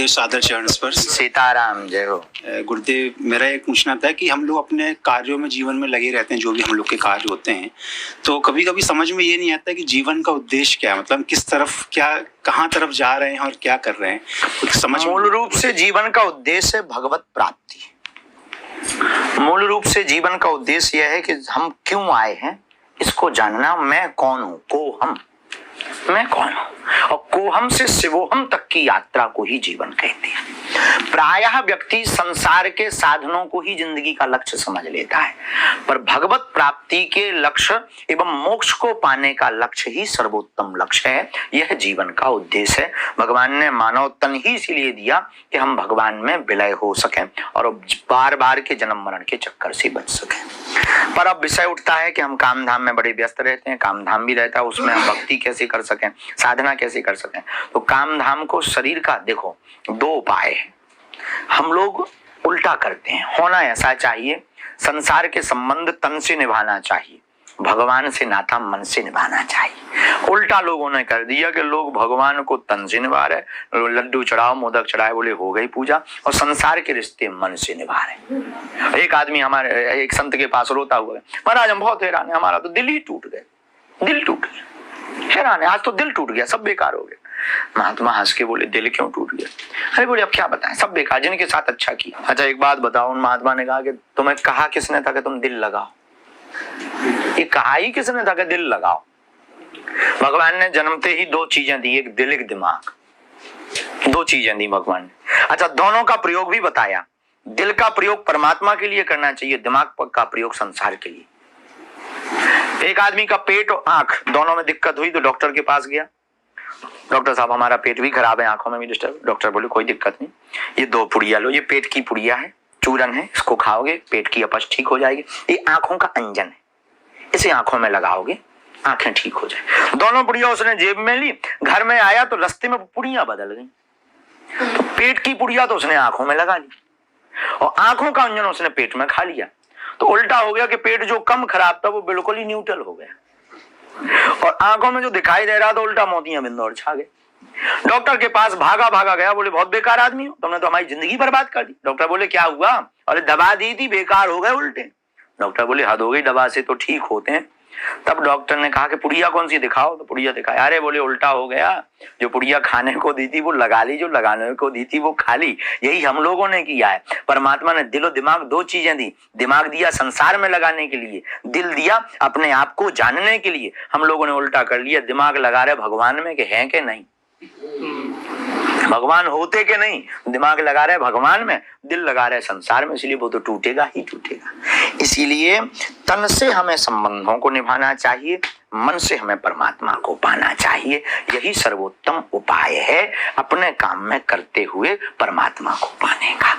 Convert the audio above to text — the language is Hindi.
गुरुदेव सादर चरण स्पर्श। सीताराम, जय हो। गुरुदेव, मेरा एक पूछना था कि हम लोग अपने कार्यों में जीवन में लगे रहते हैं, जो भी हम लोग के कार्य होते हैं, तो कभी कभी समझ में ये नहीं आता कि जीवन का उद्देश्य क्या है, मतलब किस तरफ, क्या कहाँ तरफ जा रहे हैं और क्या कर रहे हैं, कुछ समझ। मूल रूप से जीवन का उद्देश्य है भगवत प्राप्ति। मूल रूप से जीवन का उद्देश्य यह है कि हम क्यों आए हैं इसको जानना। मैं कौन हूं, कोहम, मैं कौन हूं, और कोहम से शिवोहम तक की यात्रा को ही जीवन कहते हैं। प्रायः व्यक्ति संसार के साधनों को ही जिंदगी का लक्ष्य समझ लेता है, पर भगवत प्राप्ति के लक्ष्य एवं मोक्ष को पाने का लक्ष्य ही सर्वोत्तम लक्ष्य है। यह जीवन का उद्देश्य है। भगवान ने मानव तन ही इसलिए दिया कि हम भगवान में विलय हो सकें और बार बार के जन्म मरण के चक्कर से बच सकें। पर अब विषय उठता है कि हम काम धाम में बड़े व्यस्त रहते हैं, काम धाम भी रहता है, उसमें हम भक्ति कैसे कर सकें, साधना कैसे कर सकें। तो काम धाम को शरीर का देखो, दो उपाय है। हम लोग उल्टा करते हैं। होना ऐसा चाहिए, संसार के संबंध तन से निभाना चाहिए, भगवान से नाता मन से निभाना चाहिए। उल्टा लोगों ने कर दिया कि लोग भगवान को तन से निभा रहे, लड्डू चढ़ाओ मोदक चढ़ाए बोले हो गई पूजा, और संसार के रिश्ते मन से निभा रहे। एक आदमी हमारे एक संत के पास रोता हुआ, महाराज हम बहुत हैरान है, हमारा तो दिल ही टूट गया, दिल टूट गया, हैरान है, आज तो दिल टूट गया, सब बेकार हो गया। महात्मा हंस के बोले दिल क्यों टूट गया? अरे बोले अब क्या बताएं, सब बेकार, जिनके साथ अच्छा किया। अच्छा एक बात बताओ, उन महात्मा ने कहा कि तुम्हें कहा किसने था कि तुम दिल लगाओ? ये कहा ही किसने था कि दिल लगाओ? भगवान ने जन्मते ही दो चीजें दी, एक दिल एक दिमाग, दो चीजें दी भगवान ने। अच्छा दोनों का प्रयोग भी बताया। दिल का प्रयोग परमात्मा के लिए करना चाहिए, दिमाग का प्रयोग संसार के लिए। एक आदमी का पेट और आंख दोनों में दिक्कत हुई तो डॉक्टर के पास गया। डॉक्टर साहब हमारा पेट भी खराब है, आंखों में भी डिस्टर्ब। डॉक्टर बोले कोई दिक्कत नहीं, ये दो पुड़िया लो, ये पेट की पुड़िया है, चूरन है, इसको खाओगे पेट की अपच ठीक हो जाएगी। ये आंखों का अंजन है, इसे आंखों में लगाओगे आंखें ठीक हो जाए। दोनों पुड़िया उसने जेब में ली, घर में आया तो रास्ते में पुड़िया बदल गई। तो पेट की पुड़िया तो उसने आंखों में लगा ली और आंखों का अंजन उसने पेट में खा लिया। तो उल्टा हो गया कि पेट जो कम खराब था वो बिल्कुल ही न्यूट्रल हो गया, और आंखों में जो दिखाई दे रहा था उल्टा मोतियां बिंदु छा गए। डॉक्टर के पास भागा भागा गया, बोले बहुत बेकार आदमी हो, तुमने तो हमारी जिंदगी बर्बाद कर दी। डॉक्टर बोले क्या हुआ? अरे दवा दी थी, बेकार हो गए उल्टे। डॉक्टर बोले हद हो गई, दवा से तो ठीक होते हैं। तब डॉक्टर ने कहा कि पुड़िया कौन सी दिखाओ, तो पुड़िया दिखाया। अरे बोले उल्टा हो गया, जो पुड़िया खाने को दी थी वो लगा ली, जो लगाने को दी थी वो खा ली। यही हम लोगों ने किया है। परमात्मा ने दिल और दिमाग दो चीजें दी, दिमाग दिया संसार में लगाने के लिए, दिल दिया अपने आप को जानने के लिए। हम लोगों ने उल्टा कर लिया, दिमाग लगा रहे भगवान में कि हैं कि नहीं, भगवान होते कि नहीं, दिमाग लगा रहे भगवान में, दिल लगा रहे संसार में, इसलिए वो तो टूटेगा ही टूटेगा। इसीलिए तन से हमें संबंधों को निभाना चाहिए, मन से हमें परमात्मा को पाना चाहिए। यही सर्वोत्तम उपाय है अपने काम में करते हुए परमात्मा को पाने का।